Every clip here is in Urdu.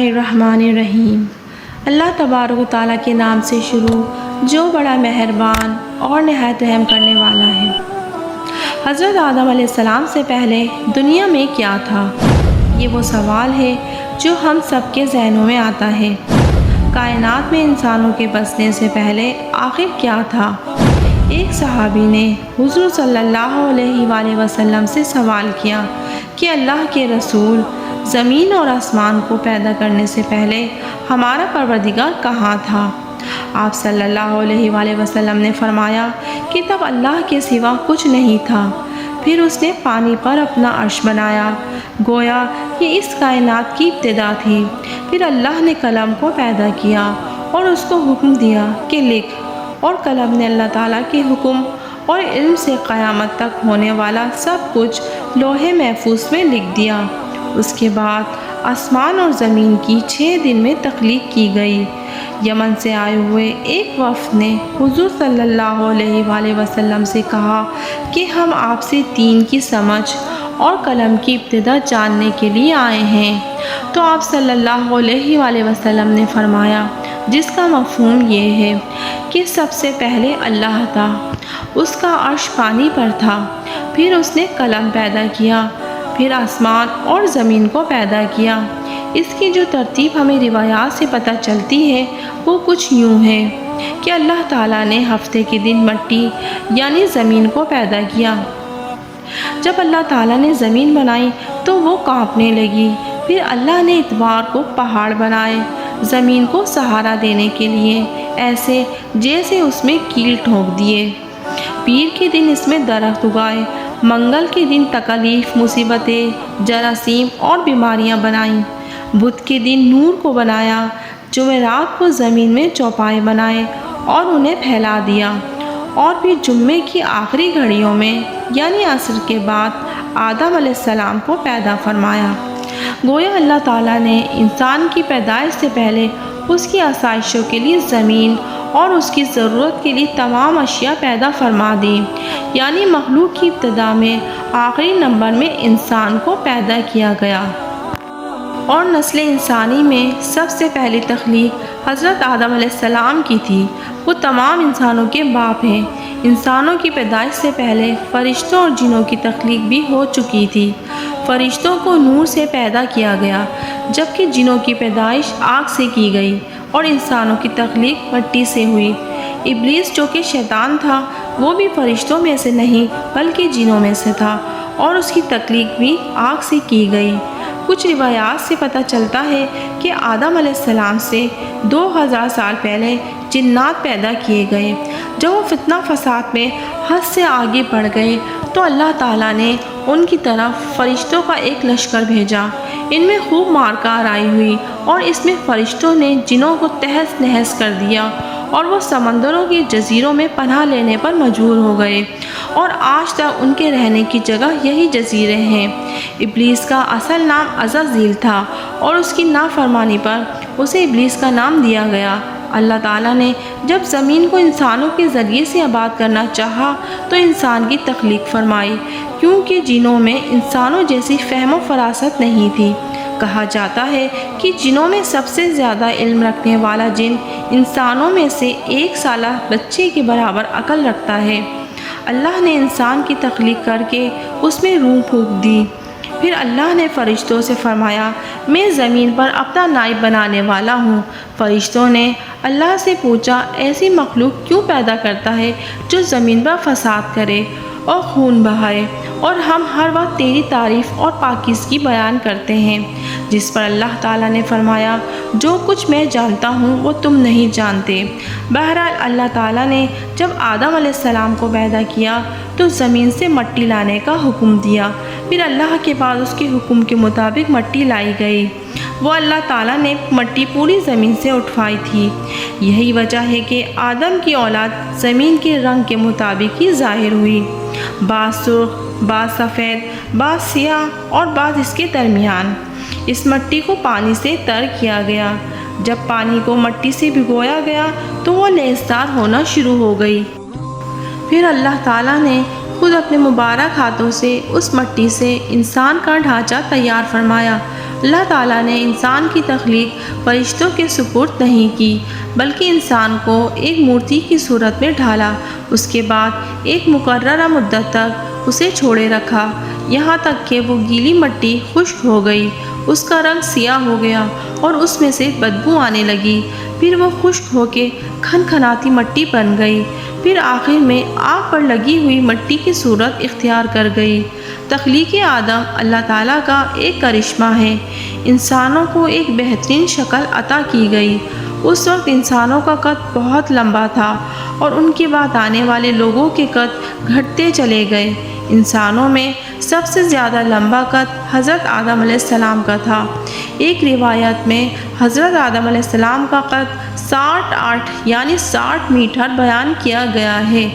الرحمن الرحیم۔ اللہ تبارک و تعالیٰ کے نام سے شروع جو بڑا مہربان اور نہایت رحم کرنے والا ہے۔ حضرت آدم علیہ السلام سے پہلے دنیا میں کیا تھا؟ یہ وہ سوال ہے جو ہم سب کے ذہنوں میں آتا ہے۔ کائنات میں انسانوں کے بسنے سے پہلے آخر کیا تھا؟ ایک صحابی نے حضور صلی اللہ علیہ وآلہ وسلم سے سوال کیا کہ اللہ کے رسول، زمین اور آسمان کو پیدا کرنے سے پہلے ہمارا پروردگار کہاں تھا؟ آپ صلی اللہ علیہ وآلہ وسلم نے فرمایا کہ تب اللہ کے سوا کچھ نہیں تھا، پھر اس نے پانی پر اپنا عرش بنایا، گویا یہ اس کائنات کی ابتدا تھی۔ پھر اللہ نے قلم کو پیدا کیا اور اس کو حکم دیا کہ لکھ، اور قلم نے اللہ تعالیٰ کے حکم اور علم سے قیامت تک ہونے والا سب کچھ لوح محفوظ میں لکھ دیا۔ اس کے بعد آسمان اور زمین کی 6 دن میں تخلیق کی گئی۔ یمن سے آئے ہوئے ایک وفد نے حضور صلی اللہ علیہ وآلہ وسلم سے کہا کہ ہم آپ سے دین کی سمجھ اور قلم کی ابتدا جاننے کے لیے آئے ہیں۔ تو آپ صلی اللہ علیہ وآلہ وسلم نے فرمایا، جس کا مفہوم یہ ہے کہ سب سے پہلے اللہ تھا، اس کا عرش پانی پر تھا، پھر اس نے قلم پیدا کیا، پھر آسمان اور زمین کو پیدا کیا۔ اس کی جو ترتیب ہمیں روایات سے پتہ چلتی ہے وہ کچھ یوں ہے کہ اللہ تعالیٰ نے ہفتے کے دن مٹی یعنی زمین کو پیدا کیا۔ جب اللہ تعالیٰ نے زمین بنائی تو وہ کانپنے لگی۔ پھر اللہ نے اتوار کو پہاڑ بنائے زمین کو سہارا دینے کے لیے، ایسے جیسے اس میں کیل ٹھونک دیے۔ پیر کے دن اس میں درخت اگائے، منگل کے دن تکالیف، مصیبتیں، جراثیم اور بیماریاں بنائیں۔ بدھ کے دن نور کو بنایا، جمعرات کو زمین میں چوپائے بنائے اور انہیں پھیلا دیا، اور پھر جمعے کی آخری گھڑیوں میں یعنی عصر کے بعد آدم علیہ السلام کو پیدا فرمایا۔ گویا اللہ تعالیٰ نے انسان کی پیدائش سے پہلے اس کی آسائشوں کے لیے زمین اور اس کی ضرورت کے لیے تمام اشیاء پیدا فرما دی، یعنی مخلوق کی ابتدا میں آخری نمبر میں انسان کو پیدا کیا گیا۔ اور نسل انسانی میں سب سے پہلی تخلیق حضرت آدم علیہ السلام کی تھی۔ وہ تمام انسانوں کے باپ ہیں۔ انسانوں کی پیدائش سے پہلے فرشتوں اور جنوں کی تخلیق بھی ہو چکی تھی۔ فرشتوں کو نور سے پیدا کیا گیا، جبکہ جنوں کی پیدائش آگ سے کی گئی اور انسانوں کی تخلیق مٹی سے ہوئی۔ ابلیس جو کہ شیطان تھا وہ بھی فرشتوں میں سے نہیں بلکہ جنوں میں سے تھا، اور اس کی تخلیق بھی آگ سے کی گئی۔ کچھ روایات سے پتہ چلتا ہے کہ آدم علیہ السلام سے 2000 سال پہلے جنات پیدا کیے گئے۔ جب وہ فتنہ فساد میں حد سے آگے بڑھ گئے تو اللہ تعالیٰ نے ان کی طرف فرشتوں کا ایک لشکر بھیجا۔ ان میں خوب مار کاروائی ہوئی اور اس میں فرشتوں نے جنوں کو تہس نہس کر دیا، اور وہ سمندروں کے جزیروں میں پناہ لینے پر مجبور ہو گئے، اور آج تک ان کے رہنے کی جگہ یہی جزیرے ہیں۔ ابلیس کا اصل نام عزازیل تھا، اور اس کی نافرمانی پر اسے ابلیس کا نام دیا گیا۔ اللہ تعالیٰ نے جب زمین کو انسانوں کے ذریعے سے آباد کرنا چاہا تو انسان کی تخلیق فرمائی، کیونکہ جنوں میں انسانوں جیسی فہم و فراست نہیں تھی۔ کہا جاتا ہے کہ جنوں میں سب سے زیادہ علم رکھنے والا جن انسانوں میں سے 1 سالہ بچے کے برابر عقل رکھتا ہے۔ اللہ نے انسان کی تخلیق کر کے اس میں روح پھونک دی۔ پھر اللہ نے فرشتوں سے فرمایا، میں زمین پر اپنا نائب بنانے والا ہوں۔ فرشتوں نے اللہ سے پوچھا، ایسی مخلوق کیوں پیدا کرتا ہے جو زمین پر فساد کرے اور خون بہائے؟ اور ہم ہر وقت تیری تعریف اور پاکیزگی بیان کرتے ہیں۔ جس پر اللہ تعالیٰ نے فرمایا، جو کچھ میں جانتا ہوں وہ تم نہیں جانتے۔ بہرحال اللہ تعالیٰ نے جب آدم علیہ السلام کو پیدا کیا تو زمین سے مٹی لانے کا حکم دیا۔ پھر اللہ کے بعد اس کے حکم کے مطابق مٹی لائی گئی۔ وہ اللہ تعالیٰ نے مٹی پوری زمین سے اٹھوائی تھی۔ یہی وجہ ہے کہ آدم کی اولاد زمین کے رنگ کے مطابق ہی ظاہر ہوئی، بعض سرخ، بعض سفید، بعض سیاہ اور بعض اس کے درمیان۔ اس مٹی کو پانی سے تر کیا گیا۔ جب پانی کو مٹی سے بھگویا گیا تو وہ لیسدار ہونا شروع ہو گئی۔ پھر اللہ تعالیٰ نے خود اپنے مبارک ہاتھوں سے اس مٹی سے انسان کا ڈھانچہ تیار فرمایا، اللہ تعالیٰ نے انسان کی تخلیق فرشتوں کے سپرد نہیں کی، بلکہ انسان کو ایک مورتی کی صورت میں ڈھالا۔ اس کے بعد ایک مقررہ مدت تک اسے چھوڑے رکھا، یہاں تک کہ وہ گیلی مٹی خشک ہو گئی، اس کا رنگ سیاہ ہو گیا اور اس میں سے بدبو آنے لگی۔ پھر وہ خشک ہو کے کھنکھناتی مٹی بن گئی، پھر آخر میں آگ پر لگی ہوئی مٹی کی صورت اختیار کر گئی۔ تخلیق آدم اللہ تعالیٰ کا ایک کرشمہ ہے۔ انسانوں کو ایک بہترین شکل عطا کی گئی۔ اس وقت انسانوں کا قد بہت لمبا تھا اور ان کے بعد آنے والے لوگوں کے قد گھٹتے چلے گئے۔ انسانوں میں سب سے زیادہ لمبا قد حضرت آدم علیہ السلام کا تھا۔ ایک روایت میں حضرت آدم علیہ السلام کا قد 68 یعنی 60 میٹر بیان کیا گیا ہے۔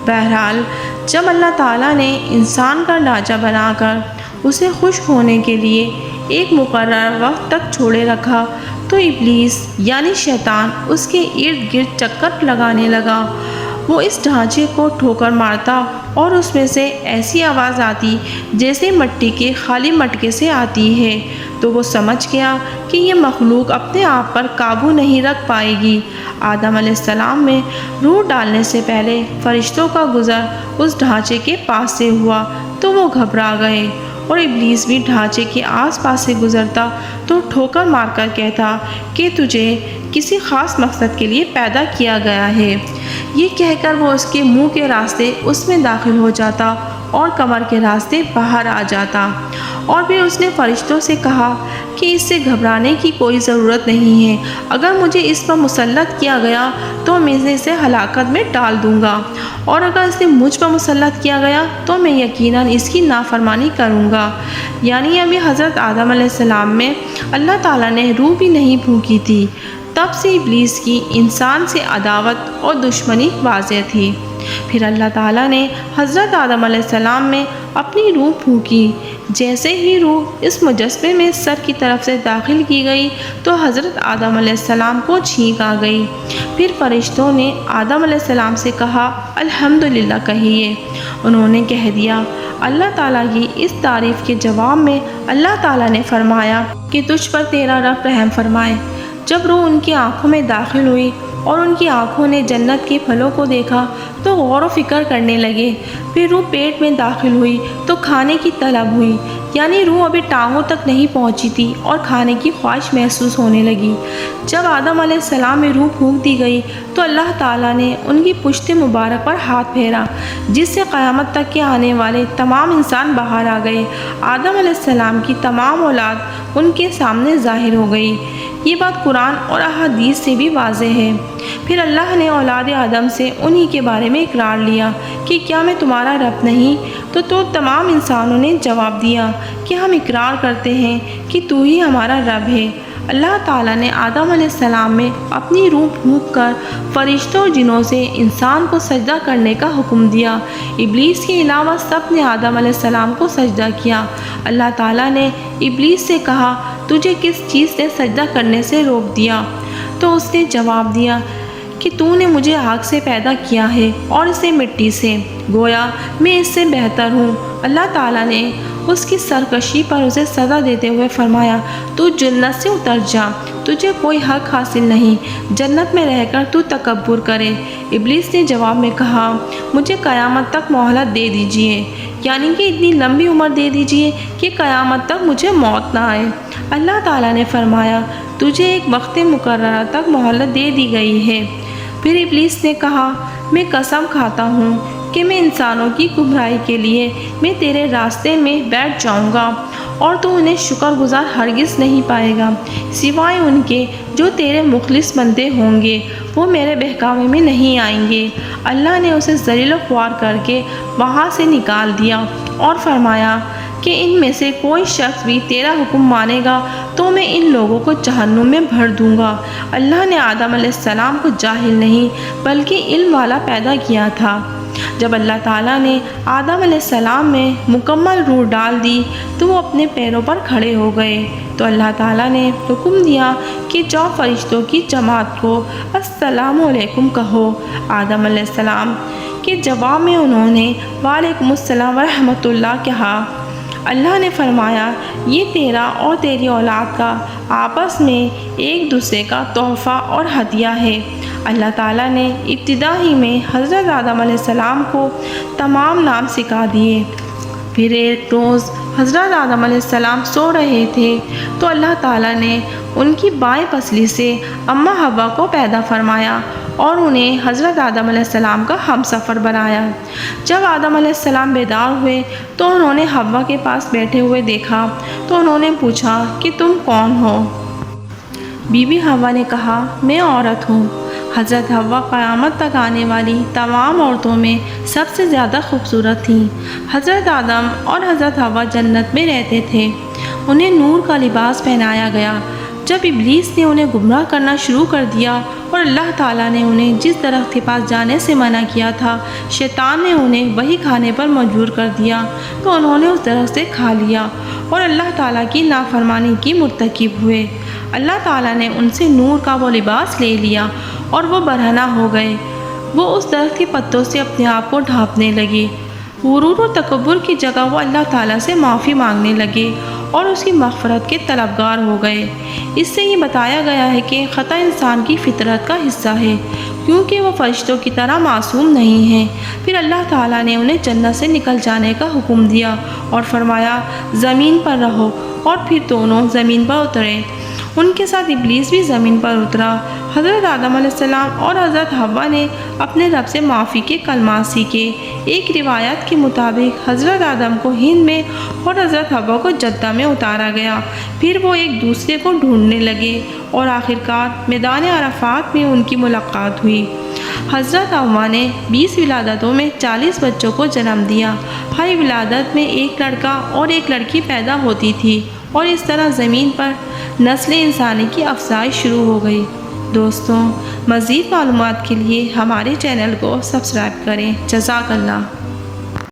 بہرحال جب اللہ تعالیٰ نے انسان کا ڈھانچہ بنا کر اسے خشک ہونے کے لیے ایک مقرر وقت تک چھوڑے رکھا تو ابلیس یعنی شیطان اس کے ارد گرد چکر لگانے لگا۔ وہ اس ڈھانچے کو ٹھوکر مارتا اور اس میں سے ایسی آواز آتی جیسے مٹی کے خالی مٹکے سے آتی ہے، تو وہ سمجھ گیا کہ یہ مخلوق اپنے آپ پر قابو نہیں رکھ پائے گی۔ آدم علیہ السلام میں روح ڈالنے سے پہلے فرشتوں کا گزر اس ڈھانچے کے پاس سے ہوا تو وہ گھبرا گئے، اور ابلیس بھی ڈھانچے کے آس پاس سے گزرتا تو ٹھوکر مار کر کہتا کہ تجھے کسی خاص مقصد کے لیے پیدا کیا گیا ہے۔ یہ کہہ کر وہ اس کے منہ کے راستے اس میں داخل ہو جاتا اور کمر کے راستے باہر آ جاتا، اور پھر اس نے فرشتوں سے کہا کہ اس سے گھبرانے کی کوئی ضرورت نہیں ہے، اگر مجھے اس پر مسلط کیا گیا تو میں اسے ہلاکت میں ڈال دوں گا، اور اگر اسے مجھ پر مسلط کیا گیا تو میں یقیناً اس کی نافرمانی کروں گا۔ یعنی ابھی حضرت آدم علیہ السلام میں اللہ تعالیٰ نے روح بھی نہیں پھونکی تھی، تب سے ابلیس کی انسان سے عداوت اور دشمنی واضح تھی۔ پھر اللہ تعالیٰ نے حضرت آدم علیہ السلام میں اپنی روح پھونکی۔ جیسے ہی روح اس مجسمے میں سر کی طرف سے داخل کی گئی تو حضرت آدم علیہ السلام کو چھینک آ گئی۔ پھر فرشتوں نے آدم علیہ السلام سے کہا الحمدللہ کہیے۔ انہوں نے کہہ دیا۔ اللہ تعالیٰ کی اس تعریف کے جواب میں اللہ تعالیٰ نے فرمایا کہ تجھ پر تیرا رب رحم فرمائے۔ جب روح ان کی آنکھوں میں داخل ہوئی اور ان کی آنکھوں نے جنت کے پھلوں کو دیکھا تو غور و فکر کرنے لگے۔ پھر روح پیٹ میں داخل ہوئی تو کھانے کی طلب ہوئی، یعنی روح ابھی ٹانگوں تک نہیں پہنچی تھی اور کھانے کی خواہش محسوس ہونے لگی۔ جب آدم علیہ السلام میں روح پھونک دی گئی تو اللہ تعالیٰ نے ان کی پشت مبارک پر ہاتھ پھیرا، جس سے قیامت تک کے آنے والے تمام انسان باہر آ گئے۔ آدم علیہ السلام کی تمام اولاد ان کے سامنے ظاہر ہو گئی۔ یہ بات قرآن اور احادیث سے بھی واضح ہے۔ پھر اللہ نے اولاد آدم سے انہی کے بارے میں اقرار لیا کہ کیا میں تمہارا رب نہیں؟ تو تمام انسانوں نے جواب دیا کہ ہم اقرار کرتے ہیں کہ تو ہی ہمارا رب ہے۔ اللہ تعالیٰ نے آدم علیہ السلام میں اپنی روح پھونک کر فرشتوں اور جنوں سے انسان کو سجدہ کرنے کا حکم دیا۔ ابلیس کے علاوہ سب نے آدم علیہ السلام کو سجدہ کیا۔ اللہ تعالیٰ نے ابلیس سے کہا تجھے کس چیز نے سجدہ کرنے سے روک دیا؟ تو اس نے جواب دیا کہ تو نے مجھے آگ سے پیدا کیا ہے اور اسے مٹی سے، گویا میں اس سے بہتر ہوں۔ اللہ تعالیٰ نے اس کی سرکشی پر اسے سزا دیتے ہوئے فرمایا تو جنت سے اتر جا، تجھے کوئی حق حاصل نہیں جنت میں رہ کر تو تکبر کرے۔ ابلیس نے جواب میں کہا مجھے قیامت تک مہلت دے دیجیے، یعنی کہ اتنی لمبی عمر دے دیجیے کہ قیامت تک مجھے موت نہ آئے۔ اللہ تعالیٰ نے فرمایا تجھے ایک وقت مقررہ تک مہلت دے دی گئی ہے۔ پھر ابلیس نے کہا میں قسم کھاتا ہوں کہ میں انسانوں کی گمراہی کے لیے میں تیرے راستے میں بیٹھ جاؤں گا، اور تو انہیں شکر گزار ہرگز نہیں پائے گا سوائے ان کے جو تیرے مخلص بندے ہوں گے، وہ میرے بہکاوے میں نہیں آئیں گے۔ اللہ نے اسے ذلیل و خوار کر کے وہاں سے نکال دیا اور فرمایا کہ ان میں سے کوئی شخص بھی تیرا حکم مانے گا تو میں ان لوگوں کو جہنم میں بھر دوں گا۔ اللہ نے آدم علیہ السلام کو جاہل نہیں بلکہ علم والا پیدا کیا تھا۔ جب اللہ تعالیٰ نے آدم علیہ السلام میں مکمل روح ڈال دی تو وہ اپنے پیروں پر کھڑے ہو گئے، تو اللہ تعالیٰ نے حکم دیا کہ جاؤ فرشتوں کی جماعت کو السلام علیکم کہو۔ آدم علیہ السلام کے جواب میں انہوں نے وعلیکم السلام ورحمۃ اللہ کہا۔ اللہ نے فرمایا یہ تیرا اور تیری اولاد کا آپس میں ایک دوسرے کا تحفہ اور ہدیہ ہے۔ اللہ تعالیٰ نے ابتدا ہی میں حضرت آدم علیہ السلام کو تمام نام سکھا دیے۔ پھر ایک روز حضرت آدم علیہ السلام سو رہے تھے تو اللہ تعالیٰ نے ان کی بائیں پسلی سے اماں حوا کو پیدا فرمایا اور انہیں حضرت آدم علیہ السلام کا ہم سفر بنایا۔ جب آدم علیہ السلام بیدار ہوئے تو انہوں نے حوا کے پاس بیٹھے ہوئے دیکھا تو انہوں نے پوچھا کہ تم کون ہو؟ بی بی حوا نے کہا میں عورت ہوں۔ حضرت حوا قیامت تک آنے والی تمام عورتوں میں سب سے زیادہ خوبصورت تھیں۔ حضرت آدم اور حضرت حوا جنت میں رہتے تھے۔ انہیں نور کا لباس پہنایا گیا۔ جب ابلیس نے انہیں گمراہ کرنا شروع کر دیا اور اللہ تعالیٰ نے انہیں جس درخت کے پاس جانے سے منع کیا تھا شیطان نے انہیں وہی کھانے پر مجبور کر دیا تو انہوں نے اس درخت سے کھا لیا اور اللہ تعالیٰ کی نافرمانی کی مرتکب ہوئے۔ اللہ تعالیٰ نے ان سے نور کا وہ لباس لے لیا اور وہ برہنہ ہو گئے۔ وہ اس درخت کے پتوں سے اپنے آپ کو ڈھانپنے لگے۔ غرور و تکبر کی جگہ وہ اللہ تعالیٰ سے معافی مانگنے لگے اور اس کی مغفرت کے طلبگار ہو گئے۔ اس سے یہ بتایا گیا ہے کہ خطا انسان کی فطرت کا حصہ ہے کیونکہ وہ فرشتوں کی طرح معصوم نہیں ہیں۔ پھر اللہ تعالیٰ نے انہیں جنت سے نکل جانے کا حکم دیا اور فرمایا زمین پر رہو، اور پھر دونوں زمین پر اترے۔ ان کے ساتھ ابلیس بھی زمین پر اترا۔ حضرت آدم علیہ السلام اور حضرت حوا نے اپنے رب سے معافی کے کلمات سیکھے۔ ایک روایت کے مطابق حضرت آدم کو ہند میں اور حضرت حوا کو جدہ میں اتارا گیا۔ پھر وہ ایک دوسرے کو ڈھونڈنے لگے اور آخرکار میدان عرفات میں ان کی ملاقات ہوئی۔ حضرت حوا نے 20 ولادتوں میں 40 بچوں کو جنم دیا۔ ہر ولادت میں ایک لڑکا اور ایک لڑکی پیدا ہوتی تھی اور اس طرح زمین پر نسل انسانی کی افزائش شروع ہو گئی۔ دوستوں، مزید معلومات کے لیے ہمارے چینل کو سبسکرائب کریں۔ جزاک اللہ۔